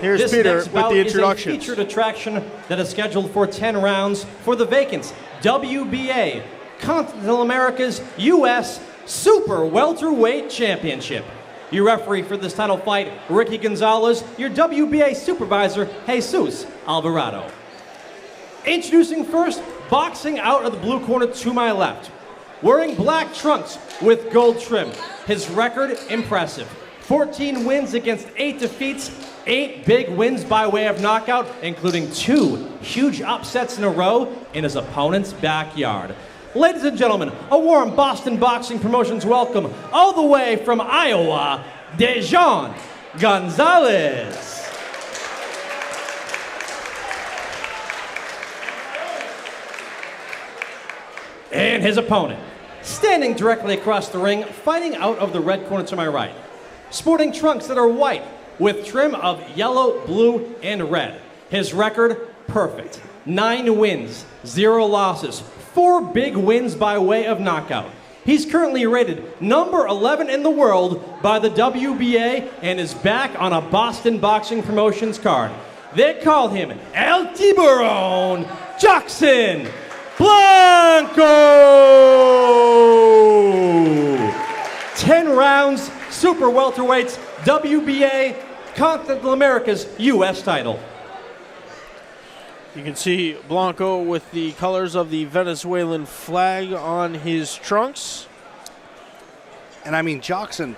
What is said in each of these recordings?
Here's This Peter next with bout the is a introductions. featured attraction that is scheduled for 10 rounds for the vacant WBA Continental America's U.S. Super Welterweight Championship. Your referee for this title fight, Ricky Gonzalez. Your WBA supervisor, Jesus Alvarado. Introducing first, boxing out of the blue corner to my left. Wearing black trunks with gold trim. His record, impressive. 14 wins against 8 defeats, 8 big wins by way of knockout, including 2 huge upsets in a row in his opponent's backyard. Ladies and gentlemen, a warm Boston Boxing Promotions welcome all the way from Iowa, Daijohn Gonzalez. And his opponent, standing directly across the ring, fighting out of the red corner to my right. Sporting trunks that are white with trim of yellow, blue, and red. His record, perfect. 9 wins, 0 losses, 4 big wins by way of knockout. He's currently rated number 11 in the world by the WBA and is back on a Boston Boxing Promotions card. They call him El Tiburon Jocksan Blanco! 10 rounds, super welterweights, WBA, Continental America's U.S. title. You can see Blanco with the colors of the Venezuelan flag on his trunks. And I mean, Jocksan,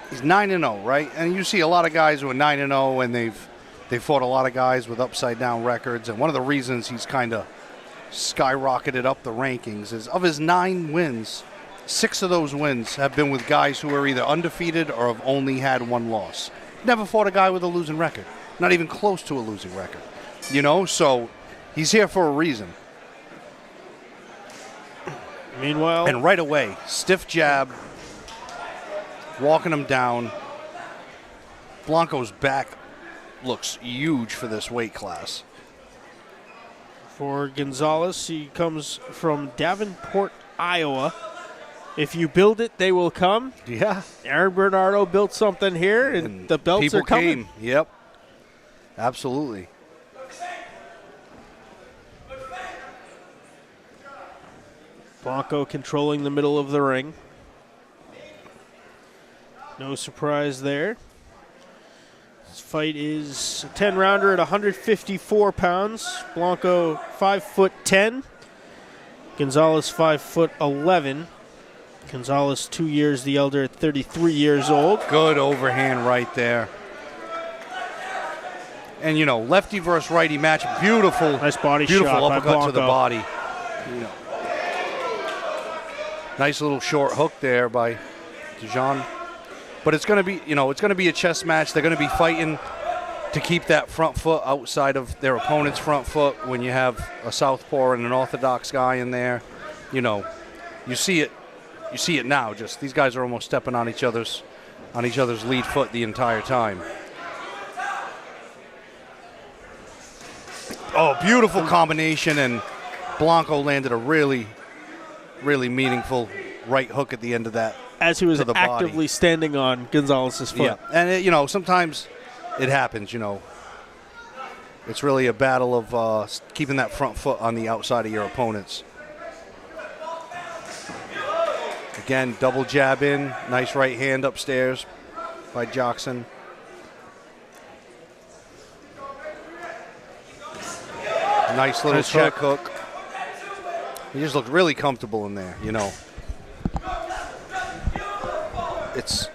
he's 9-0, right? And you see a lot of guys who are 9-0, and they've fought a lot of guys with upside-down records. And one of the reasons he's kind of skyrocketed up the rankings is of his 9 wins, 6 of those wins have been with guys who are either undefeated or have only had 1 loss. Never fought a guy with a losing record, not even close to a losing record. You know, so he's here for a reason. Meanwhile, and right away, stiff jab, walking him down. Blanco's back looks huge for this weight class. For Gonzalez, he comes from Davenport, Iowa. If you build it, they will come. Yeah. Aaron Bernardo built something here, and the belts people are coming. Came. Yep. Absolutely. Blanco controlling the middle of the ring. No surprise there. This fight is a 10-rounder at 154 pounds. Blanco 5'10". Gonzalez 5'11". Gonzalez 2 years the elder at 33 years old. Good overhand right there. And, you know, lefty versus righty match. Beautiful. Nice body beautiful shot by uppercut to the Blanco. body. You know. Nice little short hook there by Daijohn. But it's going to be, you know, it's going to be a chess match. They're going to be fighting to keep that front foot outside of their opponent's front foot when you have a southpaw and an orthodox guy in there. You know, you see it now. Just these guys are almost stepping on each other's lead foot the entire time. Oh, beautiful combination, and Blanco landed a really, really meaningful right hook at the end of that. As he was to the actively body. standing on Gonzalez's foot. Yeah, and you know, sometimes it happens. You know, it's really a battle of keeping that front foot on the outside of your opponents. Again, double jab in, nice right hand upstairs by Jocksan. Nice little check hook. He just looked really comfortable in there, you know. It's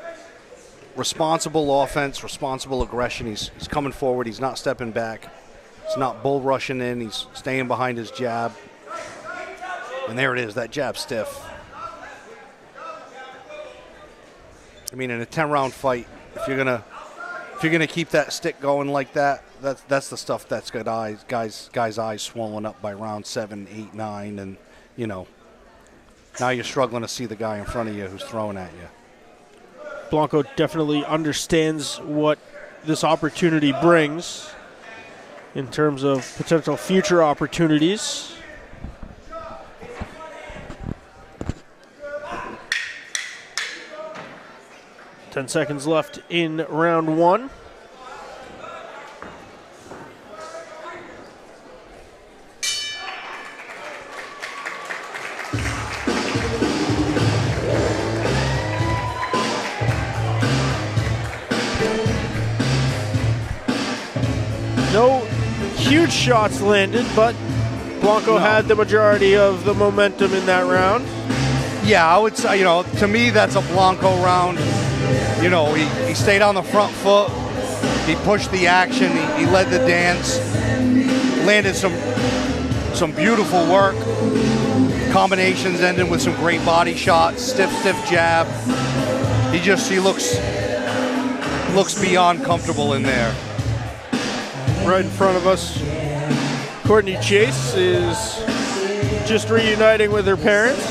responsible offense, responsible aggression. He's coming forward. He's not stepping back. He's not bull rushing in. He's staying behind his jab. And there it is, that jab stiff. I mean, in a 10-round fight, if you're gonna keep that stick going like that, that's the stuff that's got guys' eyes swollen up by round 7, 8, 9, and you know, now you're struggling to see the guy in front of you who's throwing at you. Blanco definitely understands what this opportunity brings in terms of potential future opportunities. "10 seconds left in round 1. huge shots landed, but Blanco had the majority of the momentum in that round. Yeah, I would say, to me, that's a Blanco round. He stayed on the front foot. He pushed the action. He led the dance. Landed some beautiful work. Combinations ended with some great body shots. Stiff jab. He looks beyond comfortable in there. Right in front of us, Courtney Chase is just reuniting with her parents.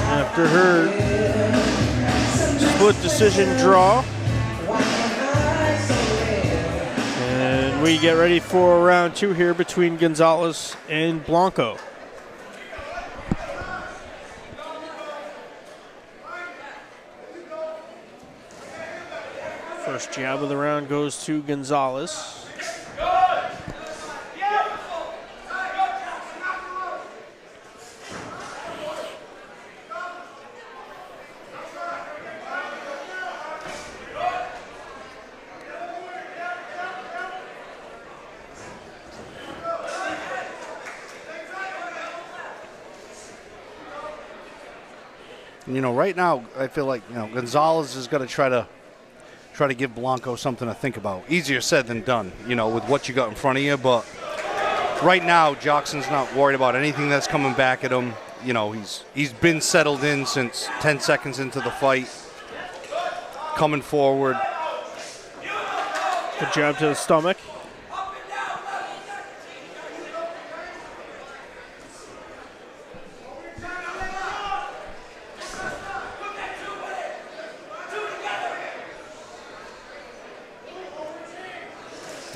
After her split decision draw. And we get ready for round 2 here between Gonzalez and Blanco. First jab of the round goes to Gonzalez. Right now, I feel like, Gonzalez is going to try to give Blanco something to think about. Easier said than done, with what you got in front of you. But right now, Jocksan's not worried about anything that's coming back at him. He's been settled in since 10 seconds into the fight. Coming forward. Good jab to the stomach.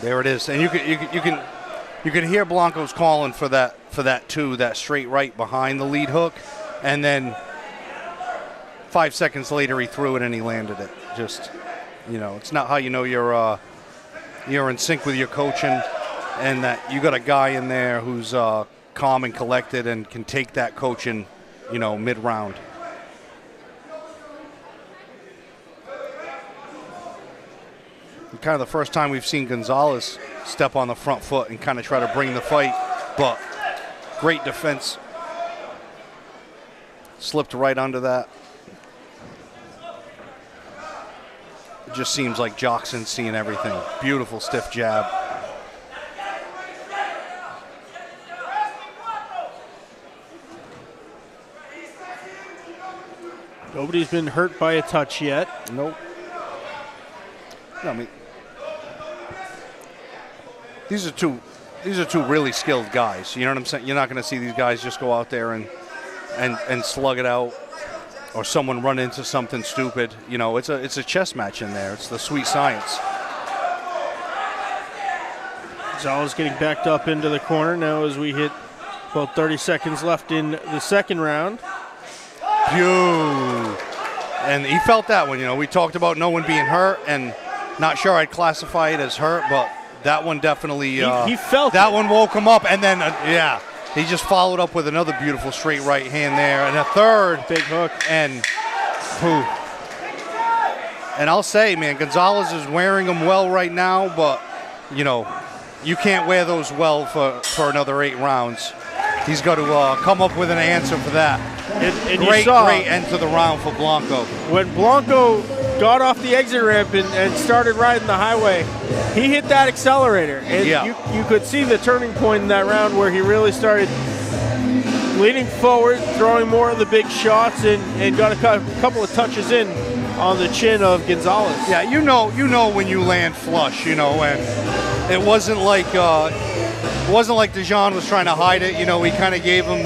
There it is, and you can hear Blanco's calling for that too, that straight right behind the lead hook, and then 5 seconds later he threw it and he landed it. Just, it's not how you're in sync with your coaching, and that you got a guy in there who's calm and collected and can take that coaching, mid-round. Kind of the first time we've seen Gonzalez step on the front foot and kind of try to bring the fight, but great defense. Slipped right under that. It just seems like Jocksan's seeing everything. Beautiful stiff jab. Nobody's been hurt by a touch yet. Nope. These are two really skilled guys. You know what I'm saying? You're not going to see these guys just go out there and slug it out, or someone run into something stupid. It's a chess match in there. It's the sweet science. Gonzalez getting backed up into the corner now as we hit about 30 seconds left in the second round. Phew. And he felt that one. We talked about no one being hurt, and not sure I'd classify it as hurt, but that one definitely, he felt that it. one woke him up, and then, he just followed up with another beautiful straight right hand there, and a third. Big hook. And I'll say, man, Gonzalez is wearing them well right now, but, you can't wear those well for another 8 rounds. He's got to come up with an answer for that. And great end to the round for Blanco. When Blanco got off the exit ramp and started riding the highway, he hit that accelerator. And you could see the turning point in that round where he really started leaning forward, throwing more of the big shots, and got a couple of touches in on the chin of Gonzalez. Yeah, you know when you land flush, and it wasn't like Daijohn was trying to hide it. He kind of gave him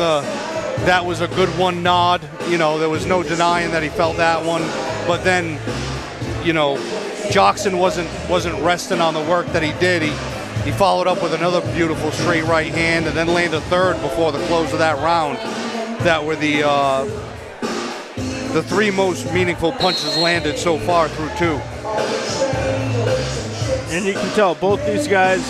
that was a good one nod. There was no denying that he felt that one. But then, Jocksan wasn't resting on the work that he did. He followed up with another beautiful straight right hand and then landed a third before the close of that round. That were the 3 most meaningful punches landed so far through 2. And you can tell both these guys,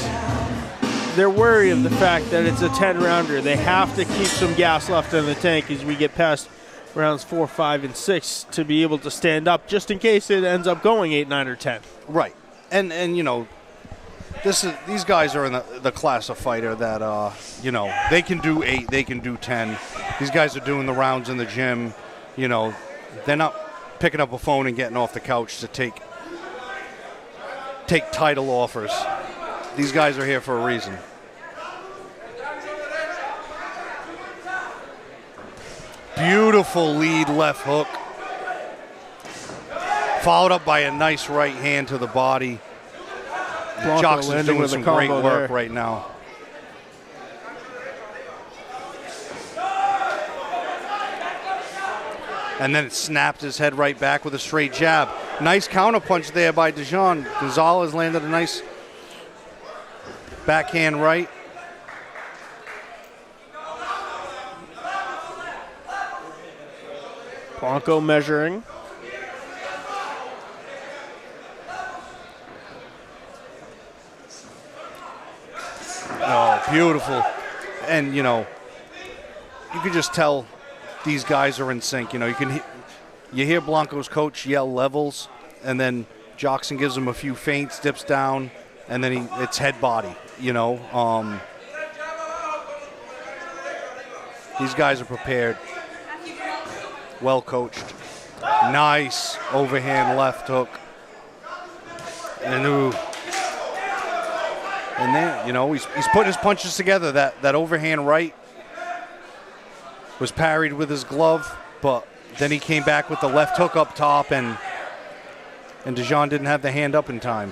they're wary of the fact that it's a 10-rounder. They have to keep some gas left in the tank as we get past rounds 4, 5, and 6 to be able to stand up just in case it ends up going 8, 9, or 10. Right. And you know, these guys are in the class of fighter that, you know, they can do 8, they can do 10. These guys are doing the rounds in the gym. You know, they're not picking up a phone and getting off the couch to take title offers. These guys are here for a reason. Beautiful lead left hook. Followed up by a nice right hand to the body. Jocksan's doing some great work right now. And then it snapped his head right back with a straight jab. Nice counterpunch there by Daijohn. Gonzalez landed a nice backhand right. Blanco measuring. Oh, beautiful. And, you know, you can just tell these guys are in sync. You know, you hear Blanco's coach yell levels, and then Jocksan gives him a few feints, dips down, and then it's head body, you know. These guys are prepared. Well coached. Nice overhand left hook. And then, you know, he's putting his punches together. That overhand right was parried with his glove, but then he came back with the left hook up top, and Daijohn didn't have the hand up in time.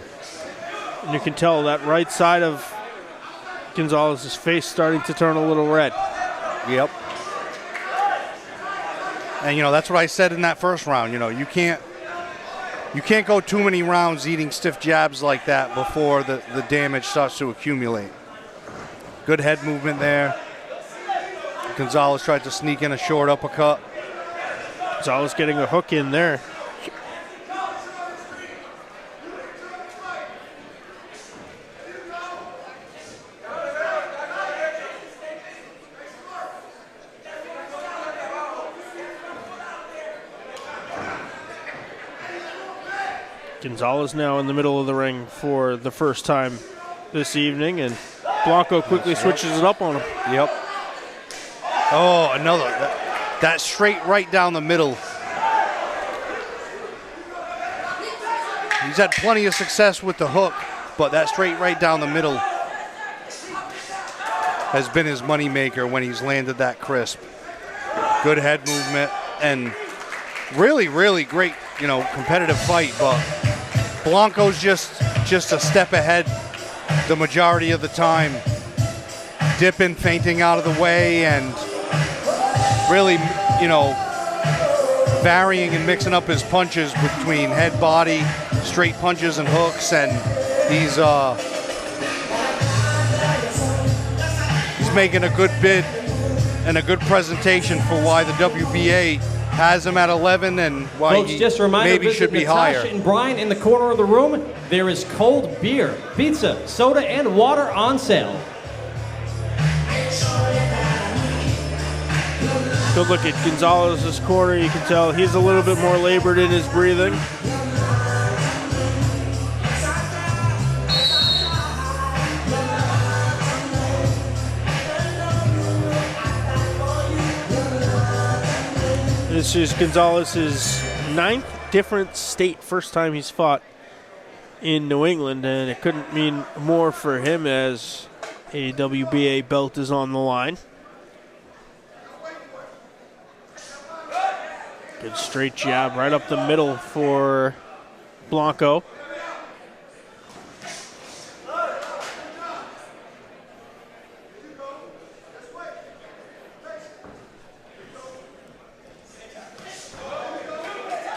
And you can tell that right side of Gonzalez's face starting to turn a little red. Yep. And, you know, that's what I said in that first round. You know, you can't go too many rounds eating stiff jabs like that before the damage starts to accumulate. Good head movement there. Gonzalez tried to sneak in a short uppercut. Gonzalez getting a hook in there. Gonzalez now in the middle of the ring for the first time this evening, and Blanco quickly switches it up on him. Yep. Oh, another. That straight right down the middle. He's had plenty of success with the hook, but that straight right down the middle has been his moneymaker when he's landed that crisp. Good head movement, and really, really great, you know, competitive fight, but Blanco's just a step ahead the majority of the time. Dipping, feinting out of the way, and really, you know, varying and mixing up his punches between head, body, straight punches and hooks, and he's making a good bid and a good presentation for why the WBA has him at 11 and why Folks, he just a reminder, maybe should be higher. Natasha and Brian in the corner of the room. There is cold beer, pizza, soda, and water on sale. Good look at Gonzalez's corner. You can tell he's a little bit more labored in his breathing. This is Gonzalez's 9th different state first time he's fought in New England, and it couldn't mean more for him as a WBA belt is on the line. Good straight jab right up the middle for Blanco.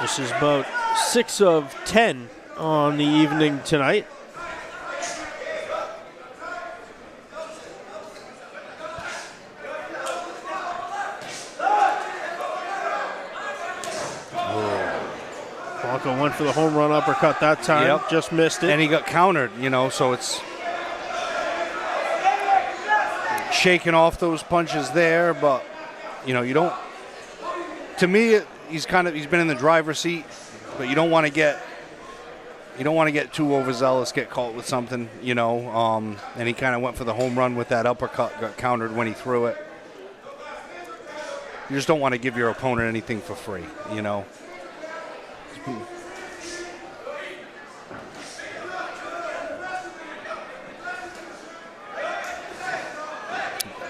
This is about 6 of 10 on the evening tonight. Blanco went for the home run uppercut that time. Yep. Just missed it. And he got countered, you know, so it's shaking off those punches there, but, you know, you don't to me, he's been in the driver's seat, but you don't want to get too overzealous, get caught with something, and he kind of went for the home run with that uppercut, got countered when he threw it. You just don't want to give your opponent anything for free,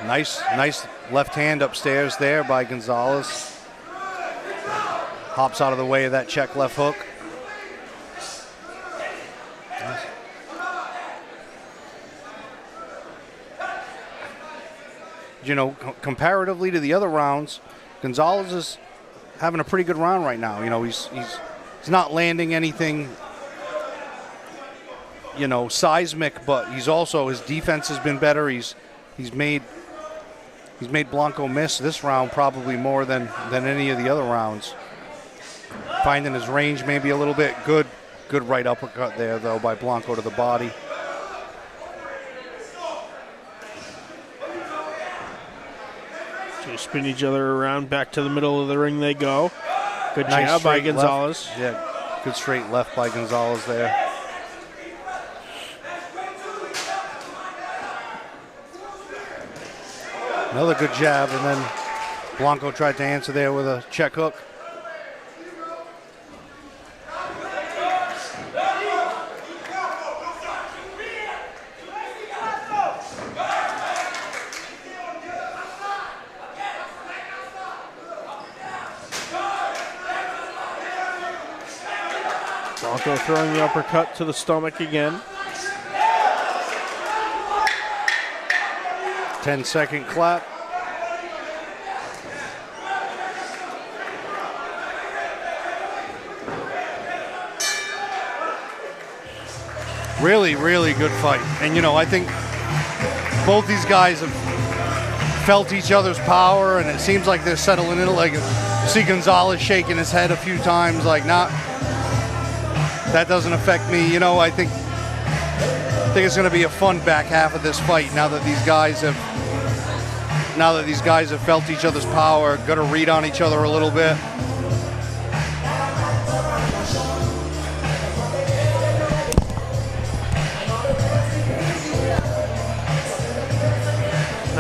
Nice left hand upstairs there by Gonzalez. Hops out of the way of that check left hook. Comparatively to the other rounds, Gonzalez is having a pretty good round right now. He's not landing anything, seismic, but his defense has been better. He's made Blanco miss this round probably more than any of the other rounds. Finding his range maybe a little bit. Good right uppercut there, though, by Blanco to the body. So you spin each other around, back to the middle of the ring they go. Good Nice jab by straight Gonzalez. left. Yeah, good straight left by Gonzalez there. Another good jab, and then Blanco tried to answer there with a check hook. Blanco throwing the uppercut to the stomach again. 10-second clap. Really, really good fight. And, I think both these guys have felt each other's power, and it seems like they're settling in. Like, see Gonzalez shaking his head a few times, like, not, that doesn't affect me. I think it's going to be a fun back half of this fight now that these guys have felt each other's power, got to read on each other a little bit.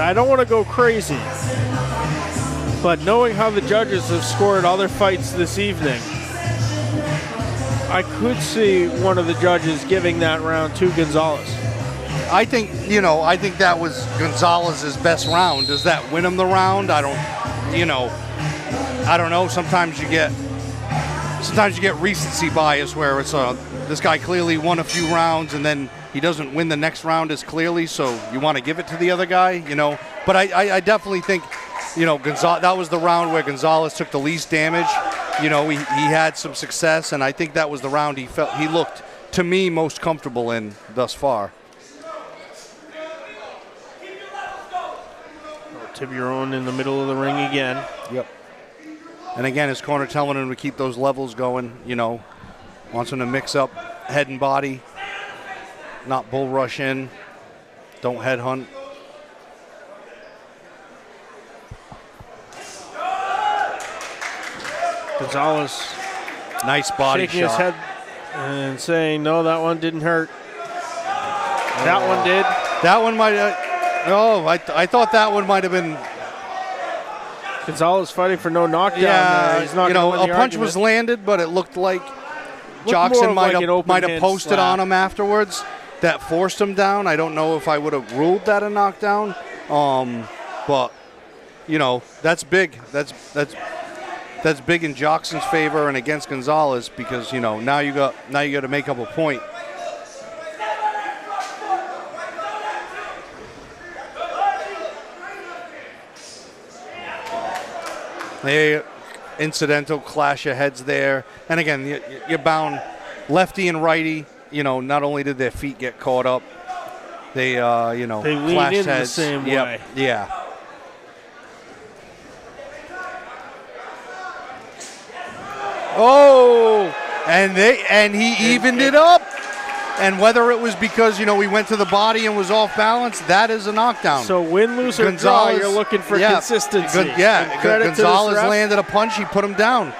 I don't want to go crazy, but knowing how the judges have scored other fights this evening, I could see one of the judges giving that round to Gonzalez. I think that was Gonzalez's best round. Does that win him the round? I don't know. Sometimes you get recency bias where it's this guy clearly won a few rounds and then he doesn't win the next round as clearly, so you want to give it to the other guy, But I definitely think, Gonzalez, that was the round where Gonzalez took the least damage. He had some success, and I think that was the round he looked, to me, most comfortable in thus far. Tiburon in the middle of the ring again. Yep. And again, his corner telling him to keep those levels going, wants him to mix up head and body, not bull rush in, don't headhunt. Gonzalez nice body shaking shot. his head and saying, no, that one didn't hurt. That one did. That one might have. I thought that one might have been. Gonzalez fighting for no knockdown. Yeah, he's not a punch argument. was landed, but it looked like Looked Jocksan more might like an have open hand posted slap. on him afterwards. That forced him down. I don't know if I would have ruled that a knockdown. But that's big. That's big in Jocksan's favor and against Gonzalez because now you got to make up a point. They incidental clash of heads there, and again you're bound lefty and righty. Not only did their feet get caught up, they they lean clashed in heads. the same Yep. way. Yeah. Oh, and he evened it up. And whether it was because, he went to the body and was off balance, that is a knockdown. So win, lose, or draw, you're looking for consistency. Gonzalez landed a punch. He put him down.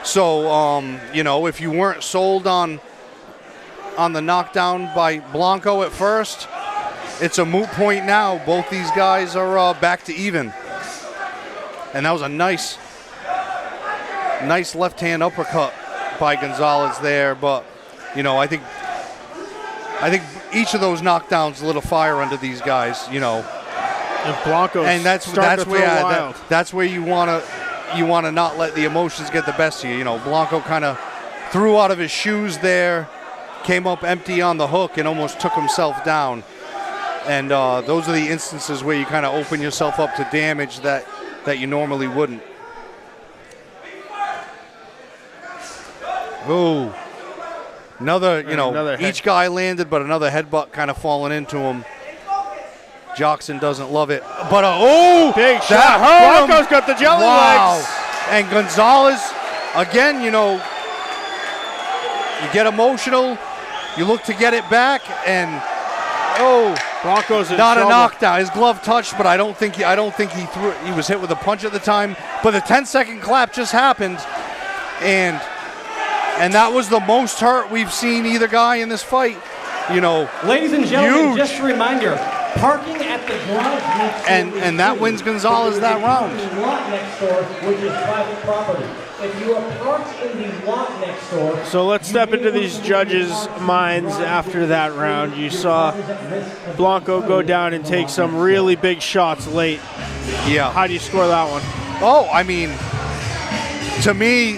So, if you weren't sold on the knockdown by Blanco at first, it's a moot point now. Both these guys are back to even. And that was a nice left-hand uppercut by Gonzalez there. But, I think each of those knockdowns lit a fire under these guys, And Blanco, and that's where you want to not let the emotions get the best of you. Blanco kind of threw out of his shoes there, came up empty on the hook, and almost took himself down. And those are the instances where you kind of open yourself up to damage that you normally wouldn't. Ooh. Another each guy landed, but another headbutt kind of falling into him. Jocksan doesn't love it. But, big shot. Blanco's got the jelly legs. And Gonzalez, again, you get emotional. You look to get it back, and, Blanco's in not trouble. A knockdown. His glove touched, but I don't think he threw it. He was hit with a punch at the time. But the 10-second clap just happened, and that was the most hurt we've seen either guy in this fight. Ladies and gentlemen, just a reminder, parking at the garage next door, and that wins Gonzalez that round. Lot next door, which is private property. If you are parked in the lot next door. So let's step into these judges' minds after that round. You saw Blanco go down and take some really big shots late. Yeah. How do you score that one? Oh, I mean, to me,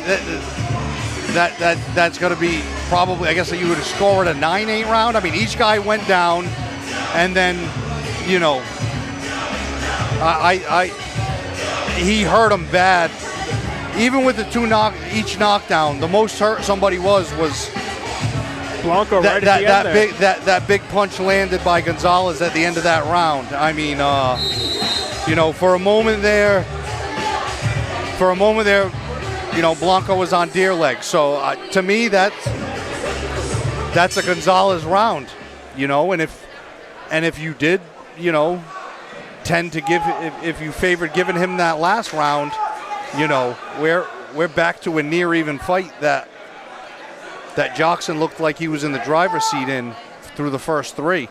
that's going to be probably, I guess that you would score it a 9-8 round. I mean, each guy went down, and then, he hurt him bad. Even with the each knockdown, the most hurt somebody was Blanco right at the end there. That big punch landed by Gonzalez at the end of that round. I mean, for a moment there, Blanco was on deer legs. So to me, that's a Gonzalez round, and if you did, tend to give, if you favored giving him that last round, we're back to a near even fight that Jocksan looked like he was in the driver's seat in through the first three.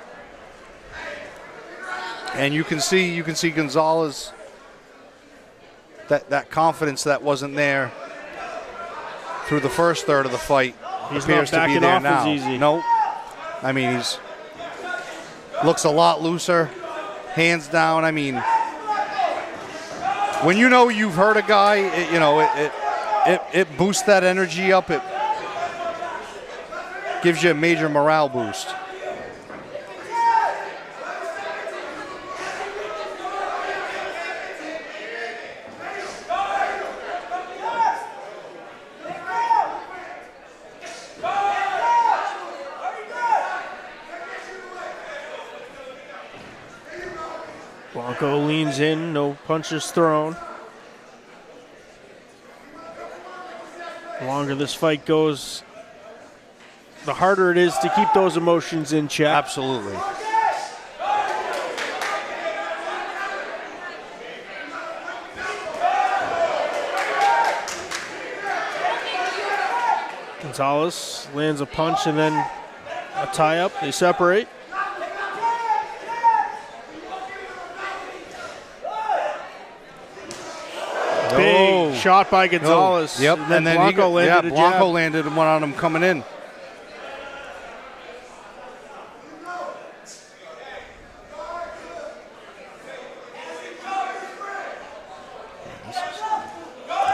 And you can see Gonzalez, that confidence that wasn't there through the first third of the fight appears to be there now. No, I mean, he's looks a lot looser, hands down. I mean, when you've hurt a guy, it boosts that energy up. It gives you a major morale boost. Blanco leans in, no punches thrown. The longer this fight goes, the harder it is to keep those emotions in check. Absolutely. Gonzalez lands a punch and then a tie-up. They separate. Big shot by Gonzalez. Yep, and then Blanco landed a Blanco jab. landed one on him coming in.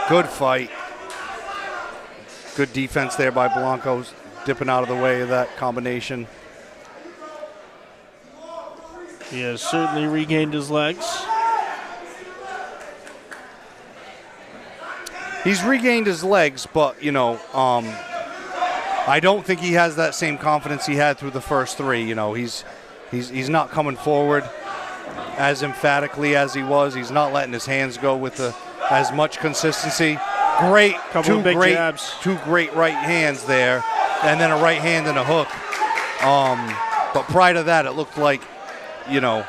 Good fight. Good defense there by Blanco, dipping out of the way of that combination. He has certainly regained his legs. He's regained his legs, but, I don't think he has that same confidence he had through the first three. He's not coming forward as emphatically as he was. He's not letting his hands go with as much consistency. Couple of big jabs. Two great right hands there, and then a right hand and a hook. But prior to that, it looked like, you know,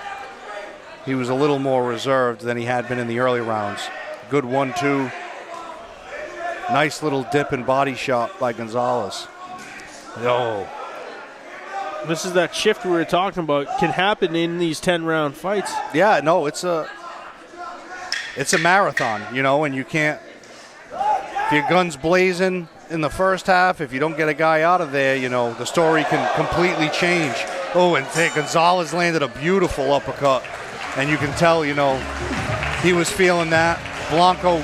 he was a little more reserved than he had been in the early rounds. Good 1-2. Nice little dip and body shot by Gonzalez. Oh. This is that shift we were talking about. Can happen in these 10-round fights. Yeah, no, it's a marathon, you know, and you can't. If your gun's blazing in the first half, if you don't get a guy out of there, you know, the story can completely change. Oh, and Gonzalez landed a beautiful uppercut, and you can tell, you know, he was feeling that. Blanco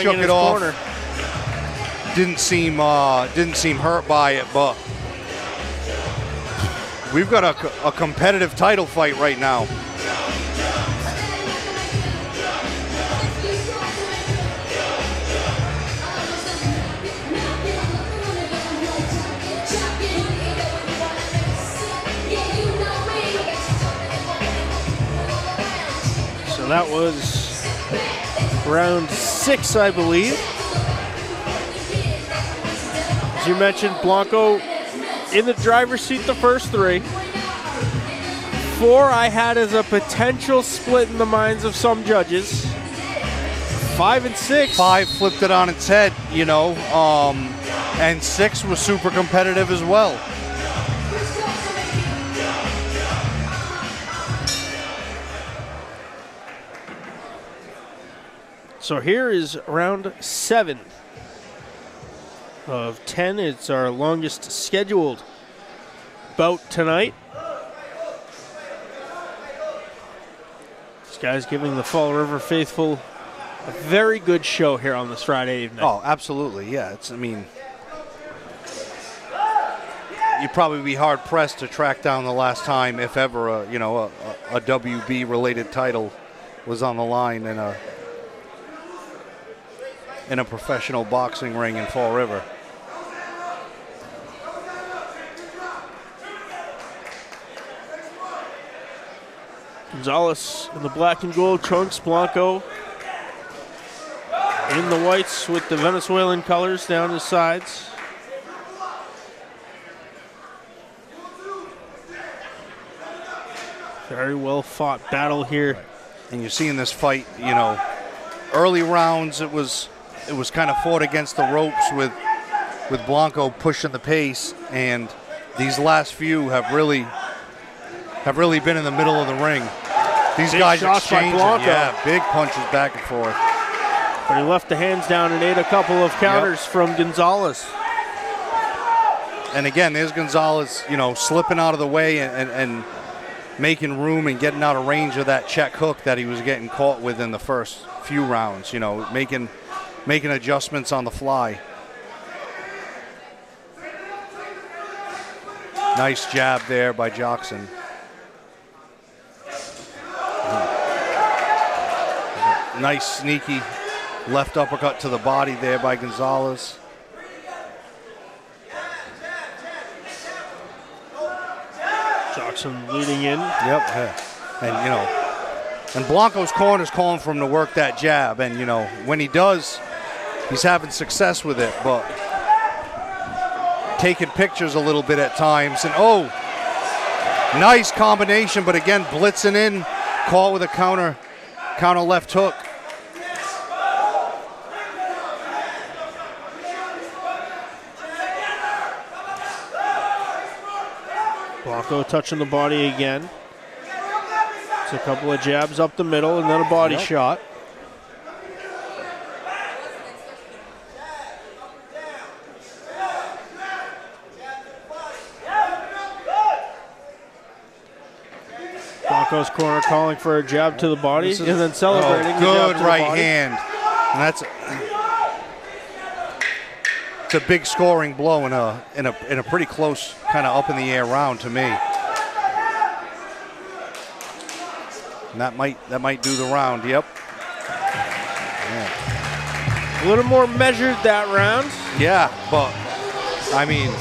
shook it off. Corner. Didn't seem hurt by it, but we've got a competitive title fight right now. So that was round 6, I believe. As you mentioned, Blanco in the driver's seat the first 3. 4 I had as a potential split in the minds of some judges. 5 and 6. 5 flipped it on its head, you know, and 6 was super competitive as well. So here is round 7 of 10. It's our longest scheduled bout tonight. This guy's giving the Fall River faithful a very good show here on this Friday evening. Oh, absolutely, yeah. I mean, you'd probably be hard pressed to track down the last time, if ever, a WB related title was on the line in a professional boxing ring in Fall River. Gonzalez in the black and gold trunks, Blanco in the whites with the Venezuelan colors down his sides. Very well fought battle here. Right. And you're seeing this fight, you know, early rounds it was kind of fought against the ropes with Blanco pushing the pace, and these last few have really been in the middle of the ring. These big guys exchanging, yeah, big punches back and forth. But he left the hands down and ate a couple of counters from Gonzalez. And again, there's Gonzalez, you know, slipping out of the way and making room and getting out of range of that check hook that he was getting caught with in the first few rounds, you know, making adjustments on the fly. Nice jab there by Jocksan. Nice sneaky left uppercut to the body there by Gonzalez. Jocksan leading in. Yep. And, you know, and Blanco's corner's calling for him to work that jab. And, you know, when he does, he's having success with it, but taking pictures a little bit at times. And, oh, nice combination, but again, blitzing in, caught with a counter left hook. Blanco touching the body again. It's a couple of jabs up the middle and then a body shot. Blanco's corner calling for a jab to the body and then celebrating. Good right hand. And that's it's a big scoring blow in a pretty close kind of up in the air round to me. And that might do the round. Yep. Yeah. A little more measured that round. Yeah, but I mean,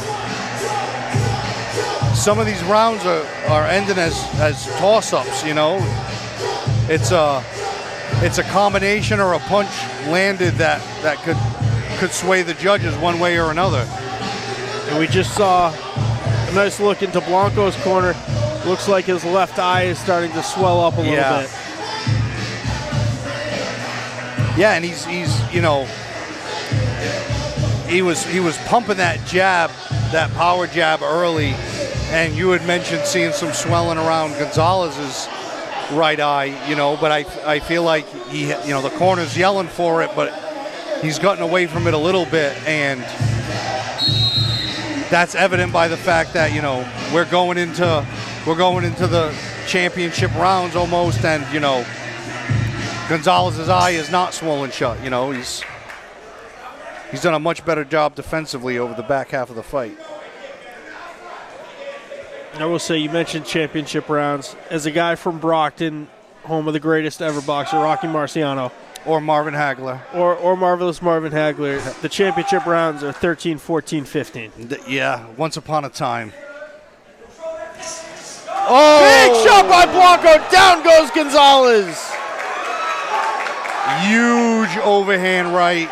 some of these rounds are ending as toss-ups, you know. It's a combination or a punch landed that could sway the judges one way or another. And we just saw Nice look into Blanco's corner. Looks like his left eye is starting to swell up a little bit. Yeah, and he's you know, he was pumping that jab, that power jab early, and you had mentioned seeing some swelling around Gonzalez's right eye, you know, but I feel like he, you know, the corner's yelling for it, but he's gotten away from it a little bit, and that's evident by the fact that, you know, we're going into the championship rounds almost, and, you know, Gonzalez's eye is not swollen shut. You know, he's done a much better job defensively over the back half of the fight. I will say, you mentioned championship rounds. As a guy from Brockton, home of the greatest ever boxer, Rocky Marciano. Or Marvin Hagler. Or Marvelous Marvin Hagler. The championship rounds are 13, 14, 15. Yeah, once upon a time. Oh! Big shot by Blanco. Down goes Gonzalez. Huge overhand right,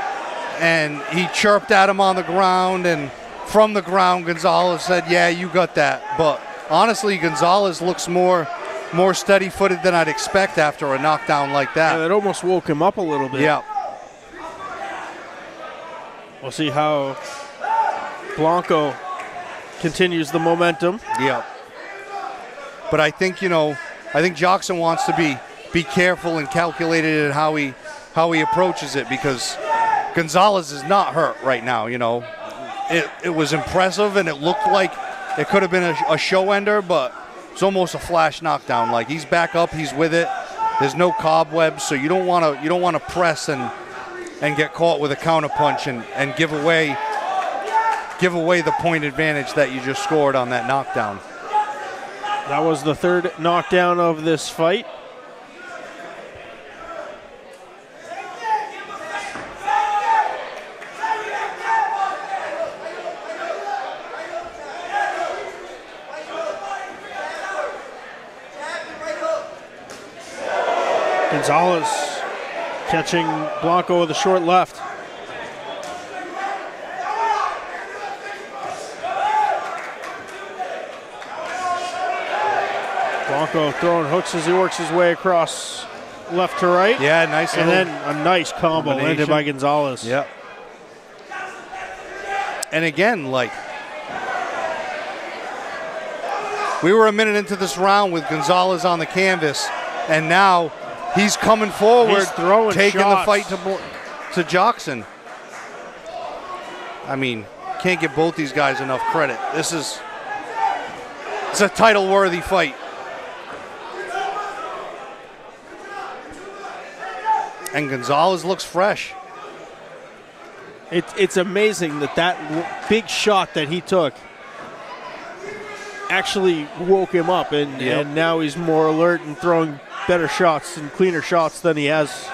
and he chirped at him on the ground, and from the ground, Gonzalez said, yeah, you got that. But honestly, Gonzalez looks more steady-footed than I'd expect after a knockdown like that. Yeah, it almost woke him up a little bit. Yeah. We'll see how Blanco continues the momentum. Yeah. But I think, you know, Jocksan wants to be careful and calculated in how he approaches it, because Gonzalez is not hurt right now, you know. It was impressive, and it looked like it could have been a show ender, but it's almost a flash knockdown. Like, he's back up, he's with it. There's no cobwebs, so you don't want to press and get caught with a counter punch and give away the point advantage that you just scored on that knockdown. That was the third knockdown of this fight. Gonzalez catching Blanco with a short left. Blanco throwing hooks as he works his way across left to right. Yeah, nice. And then a nice combo landed by Gonzalez. Yep. And again, like, we were a minute into this round with Gonzalez on the canvas, and now he's coming forward, he's throwing taking shots. the fight to Jocksan. I mean, can't give both these guys enough credit. It's a title-worthy fight. And Gonzalez looks fresh. It's amazing that big shot that he took actually woke him up, and now he's more alert and throwing better shots and cleaner shots than he has.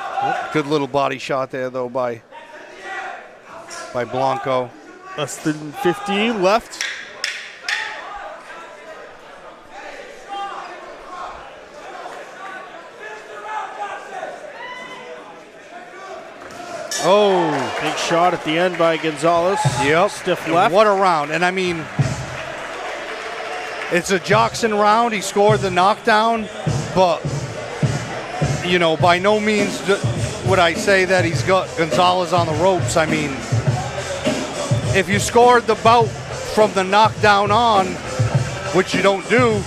Good little body shot there, though, by Blanco. Less than 15 left. Oh. Big shot at the end by Gonzalez. Yep. Stiff left. What a round. And I mean, it's a Jocksan round. He scored the knockdown, but, you know, by no means would I say that he's got Gonzalez on the ropes. I mean, if you scored the bout from the knockdown on, which you don't do,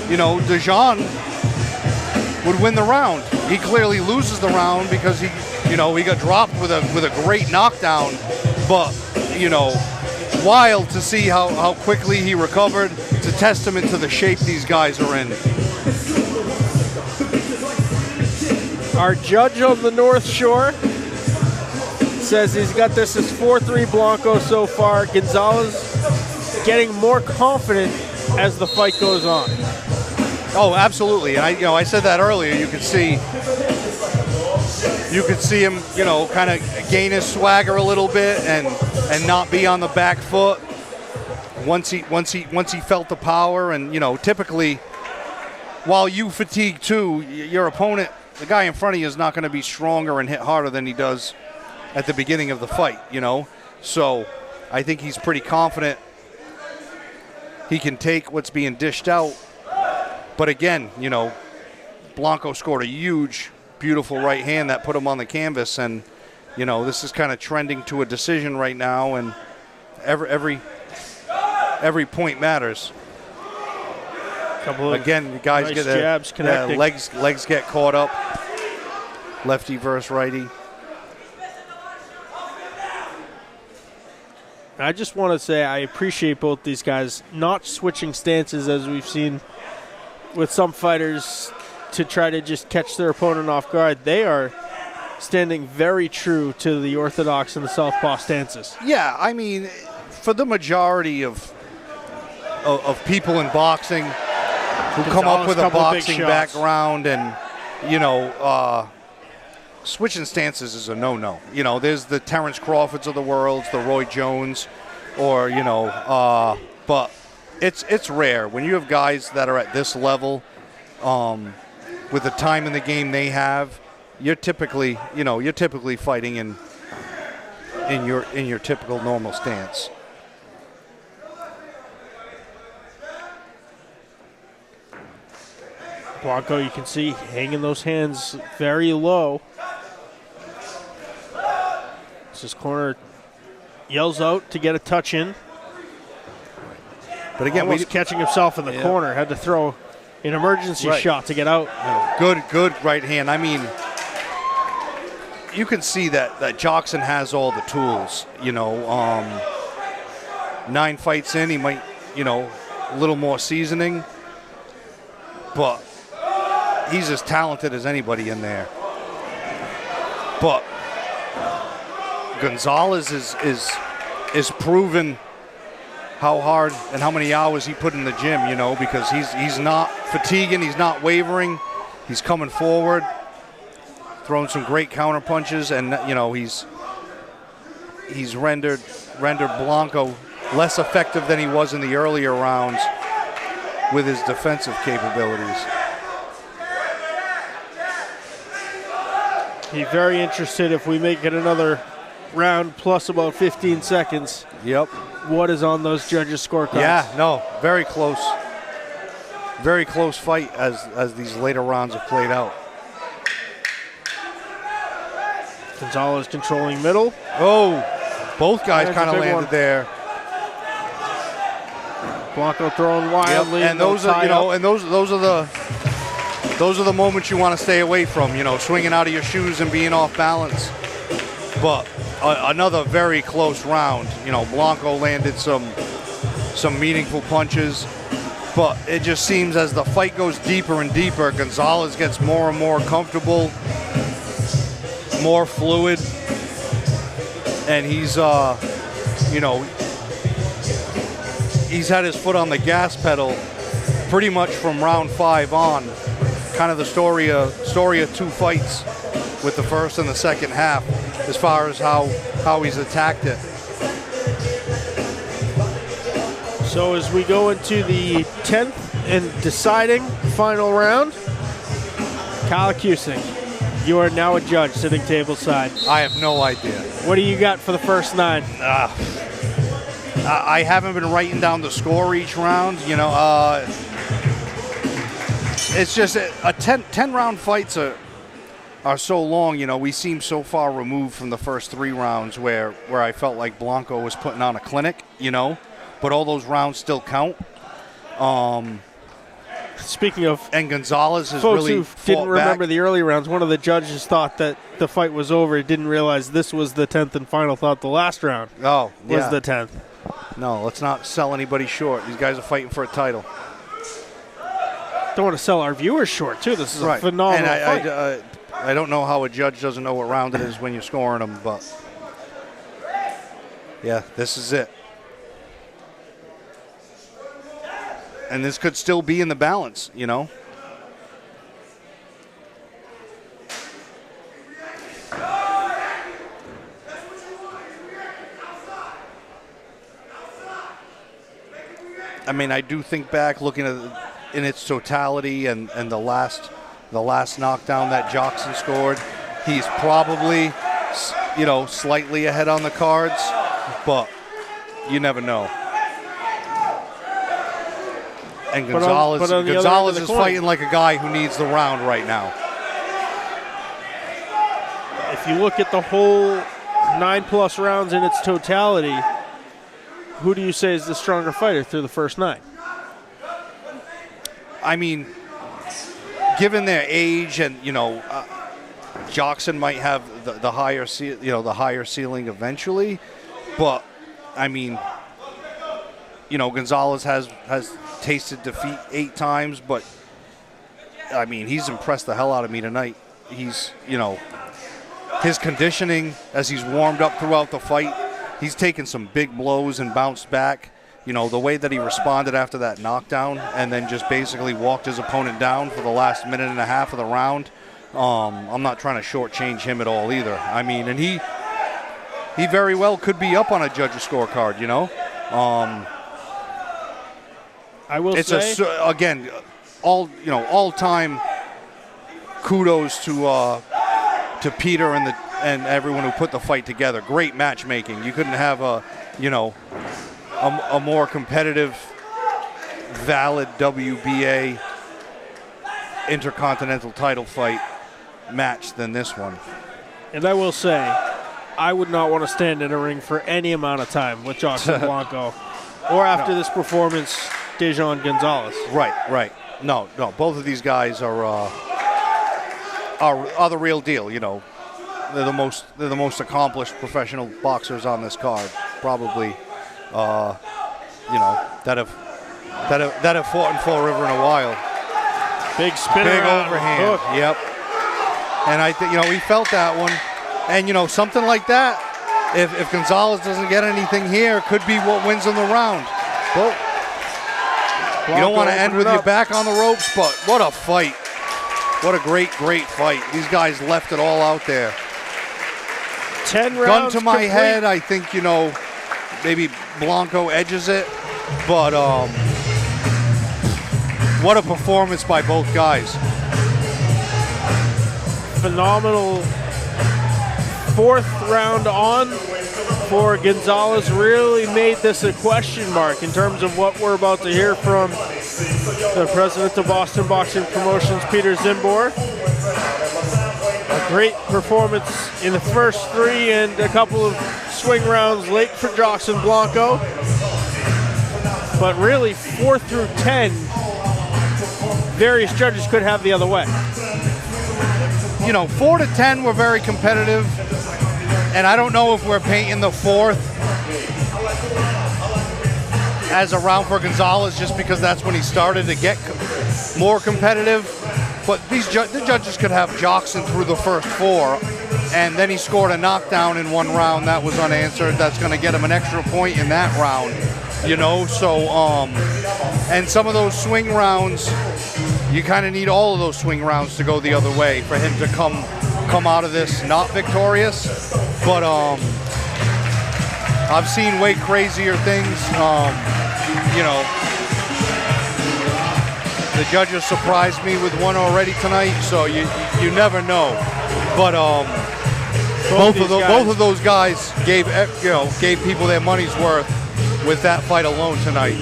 you know, Daijohn would win the round. He clearly loses the round because he got dropped with a great knockdown, but, you know, wild to see how quickly he recovered. It's a testament to the shape these guys are in. Our judge on the North Shore says he's got this as 4-3 Blanco so far. Gonzalez getting more confident as the fight goes on. Oh, absolutely. And I said that earlier. You could see him, you know, kind of gain his swagger a little bit and not be on the back foot once he felt the power. And, you know, typically, while you fatigue too, your opponent, the guy in front of you, is not going to be stronger and hit harder than he does at the beginning of the fight, you know. So I think he's pretty confident he can take what's being dished out. But again, you know, Blanco scored a huge, beautiful right hand that put him on the canvas, and you know, this is kind of trending to a decision right now, and every point matters. Couple of again, the guys nice get their jabs connecting. legs get caught up. Lefty versus righty. I just want to say I appreciate both these guys not switching stances as we've seen with some fighters to try to just catch their opponent off guard. They are standing very true to the orthodox and the southpaw stances. Yeah, I mean, for the majority of people in boxing who come up with a boxing background, and you know, switching stances is a no-no. You know, there's the Terrence Crawfords of the world, the Roy Jones, or you know, but it's rare when you have guys that are at this level, with the time in the game they have. You're typically fighting in your typical normal stance. Blanco, you can see, hanging those hands very low. His corner yells out to get a touch in. But again, almost catching himself in the corner. Had to throw an emergency shot to get out. Good right hand. I mean, you can see that Jocksan has all the tools. You know, 9 fights in, he might, you know, a little more seasoning, but he's as talented as anybody in there. But Gonzalez is proven how hard and how many hours he put in the gym, you know, because he's not fatiguing, he's not wavering, he's coming forward, throwing some great counter punches, and you know he's rendered Blanco less effective than he was in the earlier rounds with his defensive capabilities. He's very interested if we make it another round plus about 15 seconds. Yep. What is on those judges' scorecards? Yeah, no, very close. Very close fight as these later rounds have played out. Gonzalez controlling middle. Oh, both guys kind of landed there. Blanco throwing wildly. Yep. And those are, you know, and those are the moments you want to stay away from. You know, swinging out of your shoes and being off balance. But another very close round. You know, Blanco landed some meaningful punches, but it just seems as the fight goes deeper and deeper, Gonzalez gets more and more comfortable, more fluid, and he's you know, he's had his foot on the gas pedal pretty much from round 5 on. Kind of the story of 2 fights with the first and the second half, as far as how he's attacked it. So as we go into the 10th and deciding final round, Kyle Cusick, you are now a judge sitting tableside. I have no idea. What do you got for the first 9? I haven't been writing down the score each round. You know, it's just a 10 round fights are so long. You know, we seem so far removed from the first 3 rounds where I felt like Blanco was putting on a clinic, you know, but all those rounds still count. Speaking of, and Gonzalez has folks really who didn't remember back. the early rounds, one of the judges thought that the fight was over, didn't realize this was the 10th and final, thought the last round was the 10th. No, let's not sell anybody short. These guys are fighting for a title. Don't want to sell our viewers short, too. This is a phenomenal fight. I don't know how a judge doesn't know what round it is when you're scoring them, but yeah, this is it. And this could still be in the balance, you know. I mean, I do think back, looking at it in its totality, and the last knockdown that Jocksan scored, he's probably, you know, slightly ahead on the cards, but you never know. And Gonzalez, but on the other Gonzalez end of is the coin, fighting like a guy who needs the round right now. if you look at the whole 9+ rounds in its totality, who do you say is the stronger fighter through the first 9? I mean, given their age, and Jocksan might have the higher ceiling eventually, but I mean, Gonzalez has tasted defeat 8 times, but I mean, he's impressed the hell out of me tonight. He's, his conditioning as he's warmed up throughout the fight, he's taken some big blows and bounced back. The way that he responded after that knockdown and then just basically walked his opponent down for the last minute and a half of the round. I'm not trying to shortchange him at all either. I mean, and he very well could be up on a judge's scorecard, I will say, again, all-time kudos to Peter and everyone who put the fight together. Great matchmaking. You couldn't have a more competitive, valid WBA intercontinental title fight match than this one. and I will say, I would not want to stand in a ring for any amount of time with Jocksan Blanco, or after this performance, Daijohn Gonzalez. Right. No. Both of these guys are the real deal. They're the most accomplished professional boxers on this card, probably. That have fought in Fall River in a while. Big spinner, big overhand. hook. Yep. And I think we felt that one, and something like that. If Gonzalez doesn't get anything here, could be what wins him the round. Well, you don't want to end with your back on the ropes, but what a fight! What a great fight. These guys left it all out there. 10 rounds. Gun to my complete. head, I think maybe Blanco edges it, but what a performance by both guys. Phenomenal 4th round on for Gonzalez. Really made this a question mark in terms of what we're about to hear from the president of Boston Boxing Promotions, Peter Zimbor. A great performance in the first 3 and a couple of swing rounds late for Jocksan Blanco. But really, 4 through 10, various judges could have the other way. 4 to 10 were very competitive, and I don't know if we're painting the 4th as a round for Gonzalez just because that's when he started to get more competitive. But the judges could have Jocksan through the first 4, and then he scored a knockdown in one round that was unanswered. That's going to get him an extra point in that round, So, and some of those swing rounds, you kind of need all of those swing rounds to go the other way for him to come out of this not victorious. But I've seen way crazier things. The judges surprised me with one already tonight, so you never know. But both of those guys gave people their money's worth with that fight alone tonight.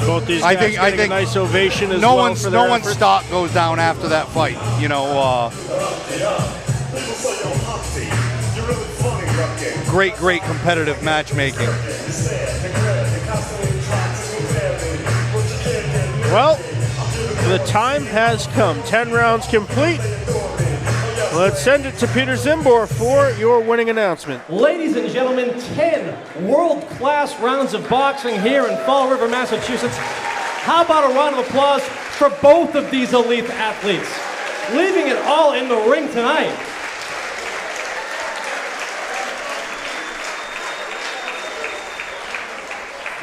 Both these guys getting a nice ovation as no well for their no one's efforts. stock goes down after that fight. Great competitive matchmaking. Well, the time has come. 10 rounds complete. Let's send it to Peter Zimbor for your winning announcement. Ladies and gentlemen, 10 world-class rounds of boxing here in Fall River, Massachusetts. How about a round of applause for both of these elite athletes, leaving it all in the ring tonight.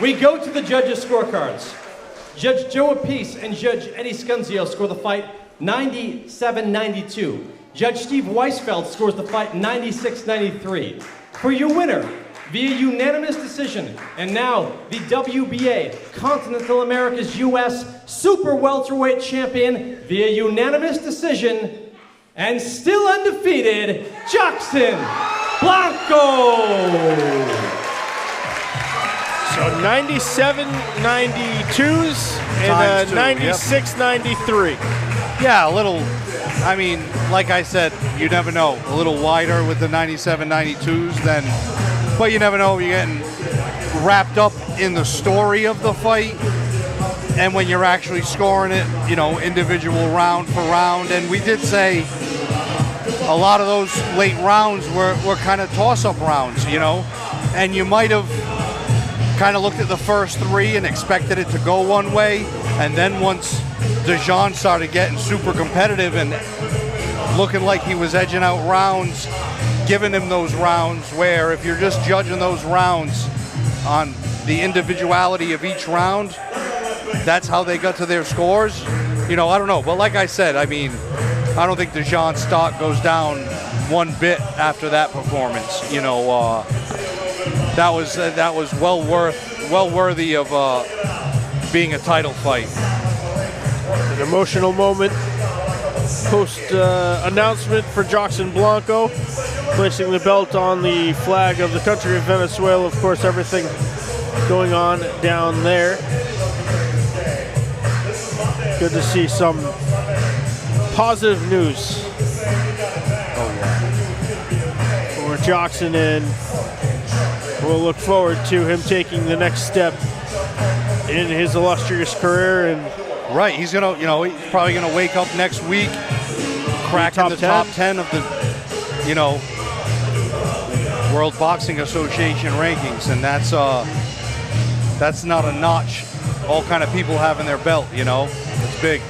We go to the judges' scorecards. Judge Joe Appice and Judge Eddie Scunzio score the fight 97-92. Judge Steve Weisfeld scores the fight 96-93. For your winner, via unanimous decision, and now the WBA Continental America's U.S. Super Welterweight Champion via unanimous decision, and still undefeated, Jocksan Blanco. So 97 92s and Times two, 96 93. Yeah, a little. I mean, like I said, you never know. A little wider with the 97 92s then, but you never know. You're getting wrapped up in the story of the fight, and when you're actually scoring it, you know, individual round for round. And we did say a lot of those late rounds were kind of toss-up rounds, you know, and you might have kind of looked at the first three and expected it to go one way, and then once Daijohn started getting super competitive and looking like he was edging out rounds, giving him those rounds where if you're just judging those rounds on the individuality of each round, that's how they got to their scores. You know, I don't know. But like I said, I mean, I don't think Daijohn's stock goes down one bit after that performance. You know, that was well worthy of being a title fight. An emotional moment post announcement for Jocksan Blanco, placing the belt on the flag of the country of Venezuela. Of course, everything going on down there. Good to see some positive news for Jocksan, and we'll look forward to him taking the next step in his illustrious career. And right, he's gonna, you know, he's probably gonna wake up next week, cracking the top 10 of the, you know, World Boxing Association rankings, and that's not a notch all kind of people have in their belt, you know. It's big.